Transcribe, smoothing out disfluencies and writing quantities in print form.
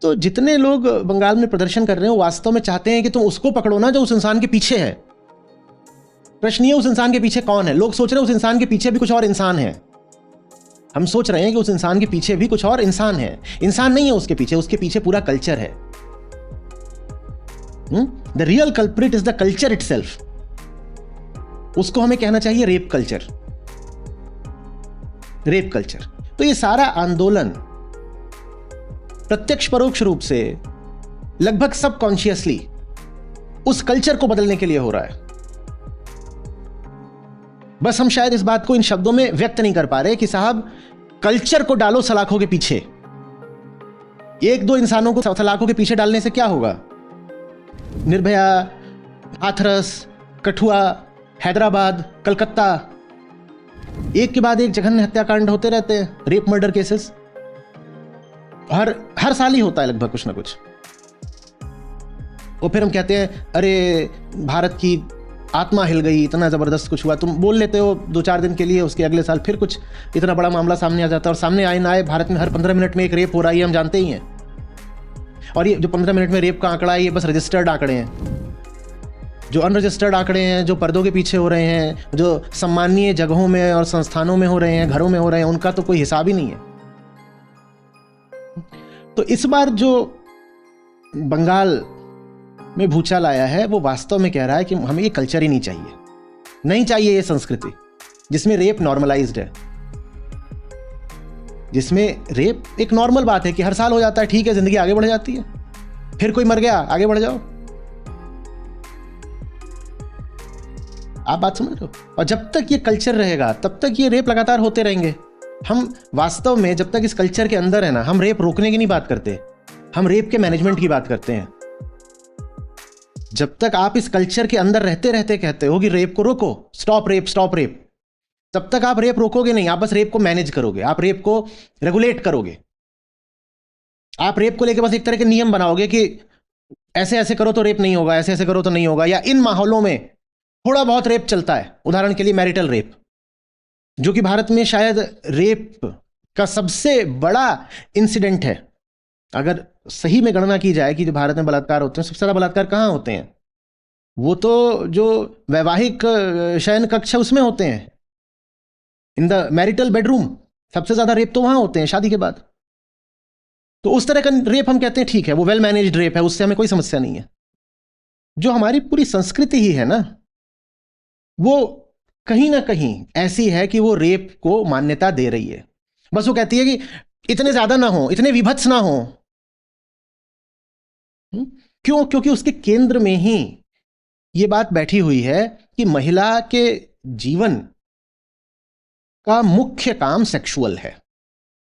तो जितने लोग बंगाल में प्रदर्शन कर रहे हैं वो वास्तव में चाहते हैं कि तुम उसको पकड़ो ना जो उस इंसान के पीछे है। प्रश्न ये उस इंसान के पीछे कौन है। लोग सोच रहे हैं उस इंसान के पीछे भी कुछ और इंसान है। हम सोच रहे हैं कि उस इंसान के पीछे भी कुछ और इंसान है। इंसान नहीं है उसके पीछे पूरा कल्चर है। The real culprit is the culture itself. उसको हमें कहना चाहिए रेप कल्चर। Rape culture. तो ये सारा आंदोलन प्रत्यक्ष परोक्ष रूप से लगभग सबकॉन्शियसली उस कल्चर को बदलने के लिए हो रहा है। बस हम शायद इस बात को इन शब्दों में व्यक्त नहीं कर पा रहे कि साहब कल्चर को डालो सलाखों के पीछे। एक दो इंसानों को सलाखों के पीछे डालने से क्या होगा? निर्भया, हाथरस, कठुआ, हैदराबाद, कलकत्ता, एक के बाद एक जघन्य हत्याकांड होते रहते हैं। रेप मर्डर केसेस हर साल ही होता है लगभग कुछ ना कुछ। और फिर हम कहते हैं अरे भारत की आत्मा हिल गई, इतना जबरदस्त कुछ हुआ। तुम बोल लेते हो 2-4 दिन के लिए, उसके अगले साल फिर कुछ इतना बड़ा मामला सामने आ जाता है। और सामने आए ना आए, भारत में हर 15 मिनट में एक रेप हो रहा है, हम जानते ही हैं। और ये जो 15 मिनट में रेप का आंकड़ा है, ये बस रजिस्टर्ड आंकड़े हैं। जो अनरजिस्टर्ड आंकड़े हैं, जो पर्दों के पीछे हो रहे हैं, जो सम्मानीय जगहों में और संस्थानों में हो रहे हैं, घरों में हो रहे हैं, उनका तो कोई हिसाब ही नहीं है। तो इस बार जो बंगाल में भूचाल आया है वो वास्तव में कह रहा है कि हमें ये कल्चर ही नहीं चाहिए ये संस्कृति जिसमें रेप नॉर्मलाइज्ड है, जिसमें रेप एक नॉर्मल बात है कि हर साल हो जाता है, ठीक है, जिंदगी आगे बढ़ जाती है। फिर कोई मर गया, आगे बढ़ जाओ। आप बात समझ रहे हो? और जब तक ये कल्चर रहेगा तब तक ये रेप लगातार होते रहेंगे। हम वास्तव में जब तक इस कल्चर के अंदर है ना, हम रेप रोकने की नहीं बात करते, हम रेप के मैनेजमेंट की बात करते हैं। जब तक आप इस कल्चर के अंदर रहते रहते कहते हो कि रेप को रोको, स्टॉप रेप, तब तक आप रेप रोकोगे नहीं। आप बस रेप को मैनेज करोगे, आप रेप को रेगुलेट करोगे। आप रेप को लेकर बस एक तरह के नियम बनाओगे कि ऐसे ऐसे करो तो रेप नहीं होगा, ऐसे ऐसे करो तो नहीं होगा। या इन माहौलों में थोड़ा बहुत रेप चलता है, उदाहरण के लिए मैरिटल रेप, जो कि भारत में शायद रेप का सबसे बड़ा इंसिडेंट है। अगर सही में गणना की जाए कि जो भारत में बलात्कार होते हैं, सबसे ज़्यादा बलात्कार कहाँ होते हैं? वो तो जो वैवाहिक शयन कक्ष है उसमें होते हैं, इन द मैरिटल बेडरूम। सबसे ज़्यादा रेप तो वहाँ होते हैं शादी के बाद। तो उस तरह का रेप हम कहते हैं ठीक है, वो वेल मैनेज्ड रेप है, उससे हमें कोई समस्या नहीं है। जो हमारी पूरी संस्कृति ही है ना, वो कहीं ना कहीं ऐसी है कि वो रेप को मान्यता दे रही है। बस वो कहती है कि इतने ज्यादा ना हो, इतने विभत्स ना हो। क्यों? क्योंकि उसके केंद्र में ही ये बात बैठी हुई है कि महिला के जीवन का मुख्य काम सेक्सुअल है।